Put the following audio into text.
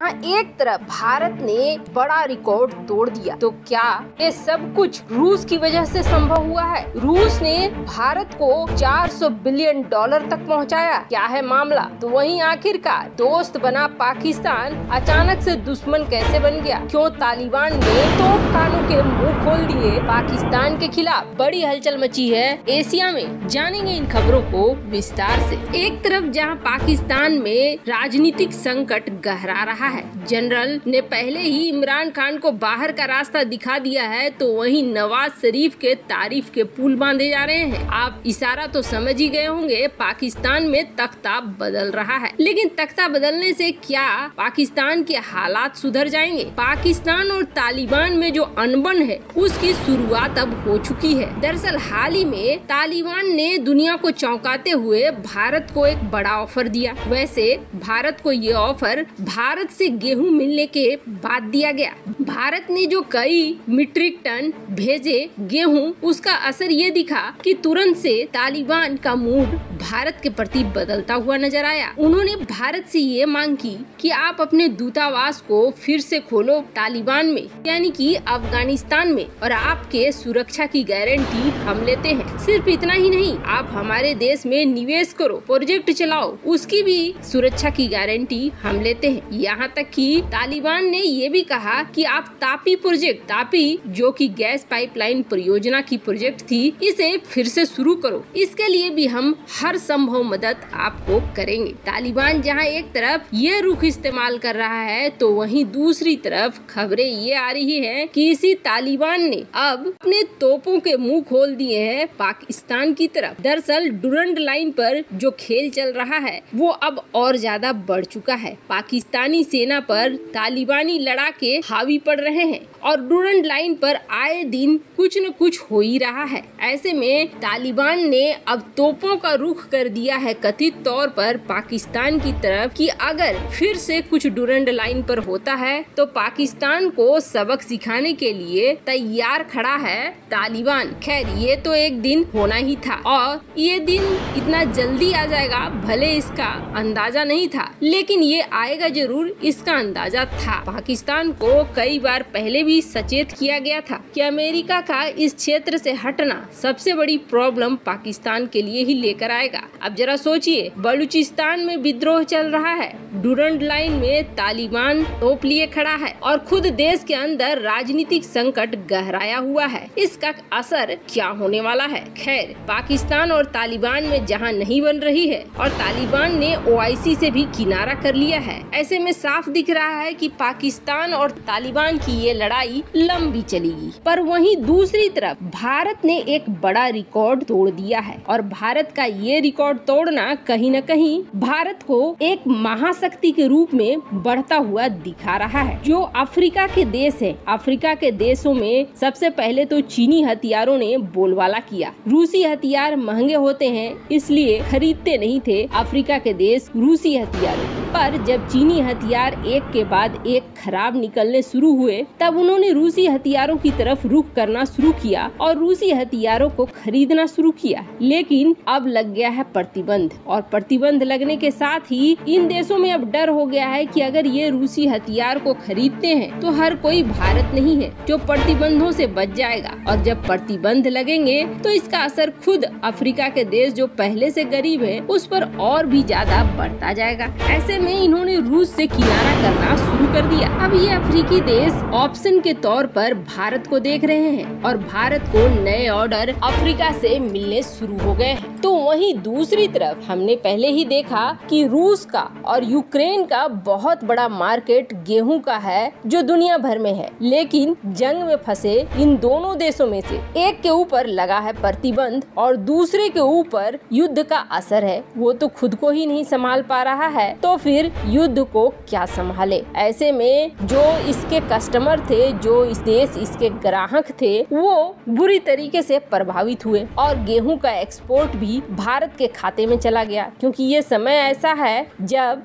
एक तरफ भारत ने बड़ा रिकॉर्ड तोड़ दिया, तो क्या ये सब कुछ रूस की वजह से संभव हुआ है? रूस ने भारत को $400 बिलियन तक पहुंचाया। क्या है मामला? तो वहीं आखिरकार दोस्त बना पाकिस्तान अचानक से दुश्मन कैसे बन गया? क्यों तालिबान ने तोप खानों के मुंह खोल दिए पाकिस्तान के खिलाफ? बड़ी हलचल मची है एशिया में। जानेंगे इन खबरों को विस्तार से। एक तरफ जहां पाकिस्तान में राजनीतिक संकट गहरा रहा है, जनरल ने पहले ही इमरान खान को बाहर का रास्ता दिखा दिया है, तो वहीं नवाज शरीफ के तारीफ के पुल बांधे जा रहे हैं। आप इशारा तो समझ ही गए होंगे, पाकिस्तान में तख्ता बदल रहा है। लेकिन तख्ता बदलने से क्या पाकिस्तान के हालात सुधर जाएंगे? पाकिस्तान और तालिबान में जो अनबन है उसकी शुरुआत अब हो चुकी है। दरअसल हाल ही में तालिबान ने दुनिया को चौंकाते हुए भारत को एक बड़ा ऑफर दिया। वैसे भारत को ये ऑफर भारत से गेहूं मिलने के बाद दिया गया। भारत ने जो कई मीट्रिक टन भेजे गेहूं, उसका असर ये दिखा कि तुरंत से तालिबान का मूड भारत के प्रति बदलता हुआ नजर आया। उन्होंने भारत से ये मांग की कि आप अपने दूतावास को फिर से खोलो तालिबान में, यानी कि अफगानिस्तान में, और आपके सुरक्षा की गारंटी हम लेते हैं। सिर्फ इतना ही नहीं, आप हमारे देश में निवेश करो, प्रोजेक्ट चलाओ, उसकी भी सुरक्षा की गारंटी हम लेते हैं। यहाँ तक कि तालिबान ने ये भी कहा कि आप तापी प्रोजेक्ट, तापी जो कि गैस पाइपलाइन परियोजना की प्रोजेक्ट थी, इसे फिर से शुरू करो। इसके लिए भी हम हर संभव मदद आपको करेंगे। तालिबान जहां एक तरफ ये रुख इस्तेमाल कर रहा है, तो वहीं दूसरी तरफ खबरें ये आ रही है कि इसी तालिबान ने अब अपने तोपों के मुंह खोल दिए हैं पाकिस्तान की तरफ। दरअसल डुरंड लाइन पर जो खेल चल रहा है वो अब और ज्यादा बढ़ चुका है। पाकिस्तानी सेना पर तालिबानी लड़ाके हावी पड़ रहे हैं और डुरंड लाइन पर आए दिन कुछ न कुछ हो ही रहा है। ऐसे में तालिबान ने अब तोपों का रुख कर दिया है कथित तौर पर पाकिस्तान की तरफ कि अगर फिर से कुछ डुरंड लाइन पर होता है तो पाकिस्तान को सबक सिखाने के लिए तैयार खड़ा है तालिबान। खैर ये तो एक दिन होना ही था और ये दिन इतना जल्दी आ जाएगा भले इसका अंदाजा नहीं था, लेकिन ये आएगा जरूर, इसका अंदाजा था। पाकिस्तान को कई बार पहले भी सचेत किया गया था कि अमेरिका का इस क्षेत्र से हटना सबसे बड़ी प्रॉब्लम पाकिस्तान के लिए ही लेकर आएगा। अब जरा सोचिए, बलूचिस्तान में विद्रोह चल रहा है, डुरंड लाइन में तालिबान तोप लिए खड़ा है और खुद देश के अंदर राजनीतिक संकट गहराया हुआ है। इसका असर क्या होने वाला है? खैर, पाकिस्तान और तालिबान में जहां नहीं बन रही है और तालिबान ने OIC से भी किनारा कर लिया है, ऐसे में साफ दिख रहा है कि पाकिस्तान और तालिबान की ये लड़ाई लंबी चलेगी। पर वहीं दूसरी तरफ भारत ने एक बड़ा रिकॉर्ड तोड़ दिया है और भारत का ये रिकॉर्ड तोड़ना कहीं न कहीं भारत को एक महाशक्ति के रूप में बढ़ता हुआ दिखा रहा है। जो अफ्रीका के देश है, अफ्रीका के देशों में सबसे पहले तो चीनी हथियारों ने बोलबाला किया। रूसी हथियार महंगे होते हैं, इसलिए खरीदते नहीं थे अफ्रीका के देश रूसी हथियारों। पर जब चीनी हथियार एक के बाद एक खराब निकलने शुरू हुए, तब उन्होंने रूसी हथियारों की तरफ रुख करना शुरू किया और रूसी हथियारों को खरीदना शुरू किया। लेकिन अब लग गया है प्रतिबंध, और प्रतिबंध लगने के साथ ही इन देशों में अब डर हो गया है कि अगर ये रूसी हथियार को खरीदते हैं तो हर कोई भारत नहीं है जो प्रतिबंधों से बच जाएगा, और जब प्रतिबंध लगेंगे तो इसका असर खुद अफ्रीका के देश जो पहले से गरीब है उस पर और भी ज्यादा बढ़ता जाएगा। ऐसे में इन्होंने रूस से किनारा करना शुरू कर दिया। अब ये अफ्रीकी देश ऑप्शन के तौर पर भारत को देख रहे हैं और भारत को नए ऑर्डर अफ्रीका से मिलने शुरू हो गए हैं। तो वहीं दूसरी तरफ हमने पहले ही देखा कि रूस का और यूक्रेन का बहुत बड़ा मार्केट गेहूं का है जो दुनिया भर में है, लेकिन जंग में फंसे इन दोनों देशों में से एक के ऊपर लगा है प्रतिबंध और दूसरे के ऊपर युद्ध का असर है। वो तो खुद को ही नहीं संभाल पा रहा है, तो फिर युद्ध को क्या संभाले? ऐसे में जो इसके कस्टमर थे, जो इस देश इसके ग्राहक थे, वो बुरी तरीके से प्रभावित हुए और गेहूं का एक्सपोर्ट भी भारत के खाते में चला गया, क्योंकि ये समय ऐसा है जब